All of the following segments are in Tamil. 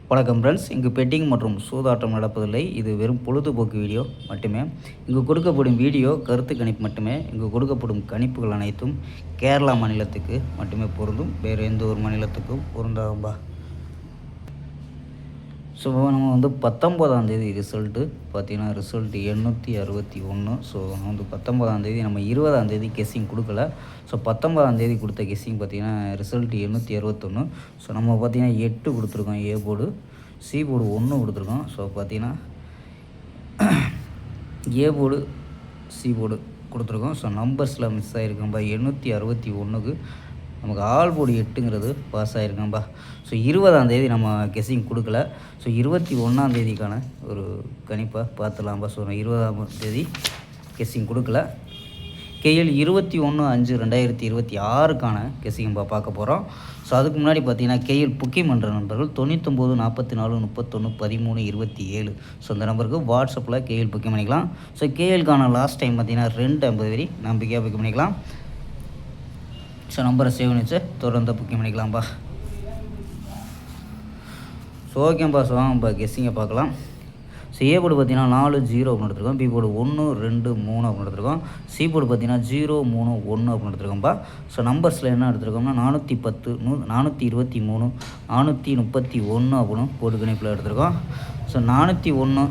வணக்கம் ஃப்ரெண்ட்ஸ். இங்கு பெட்டிங் மற்றும் சூதாட்டம் நடப்பதில்லை. இது வெறும் பொழுதுபோக்கு வீடியோ மட்டுமே. இங்கு கொடுக்கப்படும் வீடியோ கருத்து கணிப்பு மட்டுமே. இங்கு கொடுக்கப்படும் கணிப்புகள் அனைத்தும் கேரளா மாநிலத்துக்கு மட்டுமே பொருந்தும். வேறு எந்த ஒரு மாநிலத்துக்கும் பொருந்தாகும்பா. ஸோ நம்ம வந்து 19ஆந்தேதி ரிசல்ட்டு பார்த்தீங்கன்னா ரிசல்ட் 861. ஸோ வந்து 19ஆந்தேதி நம்ம 20ஆந்தேதி கெஸ்ஸிங் கொடுக்கல. ஸோ 19ஆந்தேதி கொடுத்த கெஸ்ஸிங் பார்த்தீங்கன்னா ரிசல்ட் 861. ஸோ நம்ம பார்த்தீங்கன்னா 8 கொடுத்துருக்கோம் ஏ போர்டு, சி போர்டு 1 கொடுத்துருக்கோம். ஸோ பார்த்தீங்கன்னா ஏ போர்டு, சி போர்டு கொடுத்துருக்கோம். ஸோ நம்பர்ஸில் மிஸ் ஆகிருக்கோம்பா. 861க்கு நமக்கு ஆல் போர்டு 8ங்கிறது பாஸ் ஆகிருக்கோம்பா. ஸோ 20ஆந்தேதி நம்ம கெஸ்ஸிங் கொடுக்கல. ஸோ 21ஆந்தேதிக்கான ஒரு கணிப்பாக பார்த்துலாம்பா. ஸோ 20ஆந்தேதி கெஸ்ஸிங் கொடுக்கல. கேஎல் 21/5/2026க்கான கெஸ்ஸிங்கம்பா பார்க்க போகிறோம். ஸோ அதுக்கு முன்னாடி பார்த்தீங்கன்னா கேஎல் புக்கிங் பண்ணுற நண்பர்கள் 99 44 31 13 27. ஸோ இந்த நம்பருக்கு வாட்ஸ்அப்பில் கேஎல் புக்கிங் பண்ணிக்கலாம். ஸோ கேஎல்கான லாஸ்ட் டைம் பார்த்தீங்கன்னா 250 வரி நம்பிக்கையாக புக்கிங் பண்ணிக்கலாம். ஸோ நம்பரை சேவ் பண்ணிச்சு தொடர்ந்து புக்கிங் பண்ணிக்கலாம்ப்பா. ஸோ ஓகேப்பா. ஸோ வாங்கப்பா கெஸ்ஸிங்கை பார்க்கலாம். ஸோ ஏ போர்டு பார்த்தீங்கன்னா 4 0 அப்படின்னு எடுத்துருக்கோம். பி போர்டு 1 2 3 அப்படின்னு எடுத்துருக்கோம். சி போர்டு பார்த்தீங்கன்னா 0 3 1 அப்படின்னு எடுத்துருக்கோம்ப்பா. ஸோ நம்பர்ஸில் என்ன எடுத்துருக்கோம்னா 410 423 431 அப்படின்னு போர்டு கணிப்பில் எடுத்துருக்கோம். ஸோ 401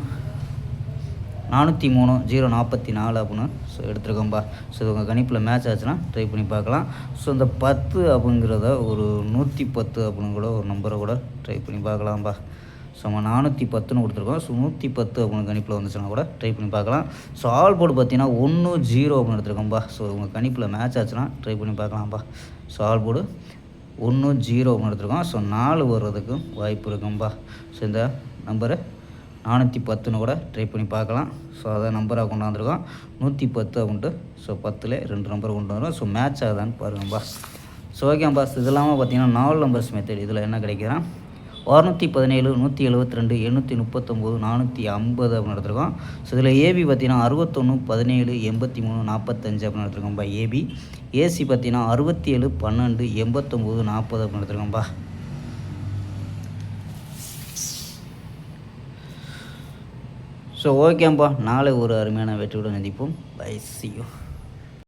403 044 அப்படின்னு ஸோ எடுத்துருக்கோம்பா. ஸோ உங்கள் கணிப்பில் மேட்ச் ஆச்சுன்னா ட்ரை பண்ணி பார்க்கலாம். ஸோ இந்த 10 அப்படிங்கிறத ஒரு 110 அப்படின்னு கூட ஒரு நம்பரை கூட ட்ரை பண்ணி பார்க்கலாம்பா. ஸோ நம்ம 410ன்னு கொடுத்துருக்கோம். ஸோ 110 அப்படின்னு கணிப்பில் வந்துச்சுன்னா கூட ட்ரை பண்ணி பார்க்கலாம். ஸோ ஆல் போர்டு பார்த்தீங்கன்னா 1 0 அப்படின்னு எடுத்துருக்கோம்பா. ஸோ உங்கள் கணிப்பில் மேட்ச் ஆச்சுன்னா ட்ரை பண்ணி பார்க்கலாம்ப்பா. ஸோ ஆல் போர்டு 1 0 அப்படின்னு எடுத்துருக்கோம். ஸோ 4 வர்றதுக்கும் வாய்ப்பு இருக்கும்பா. ஸோ இந்த நம்பரை 410ன்னு கூட ட்ரை பண்ணி பார்க்கலாம். ஸோ அதை நம்பராக கொண்டாந்துருக்கோம் 110 அப்படின்ட்டு. ஸோ 10ல் 2 நம்பர் கொண்டு வந்துடும். ஸோ மேட்ச் ஆகுதான்னு பாருங்கப்பா. ஸோ ஓகேப்பா. இது இல்லாமல் பார்த்தீங்கன்னா 4 நம்பர்ஸ் மெத்தட் இதில் என்ன கிடைக்கிறேன் 617 172 839 450 அப்படின்னு எடுத்துருக்கோம். ஸோ இதில் ஏபி பார்த்தீங்கன்னா 61 17 83 45 அப்படின்னு எடுத்துருக்கோம்ப்பா ஏபி. ஏசி பார்த்தீங்கன்னா 67 12 89 40 அப்படின்னு எடுத்துருக்கோம்ப்பா. ஸோ ஓகேப்பா. நாளை ஒரு அருமையான வெற்றியுடன் சந்திப்போம். Bye, see you.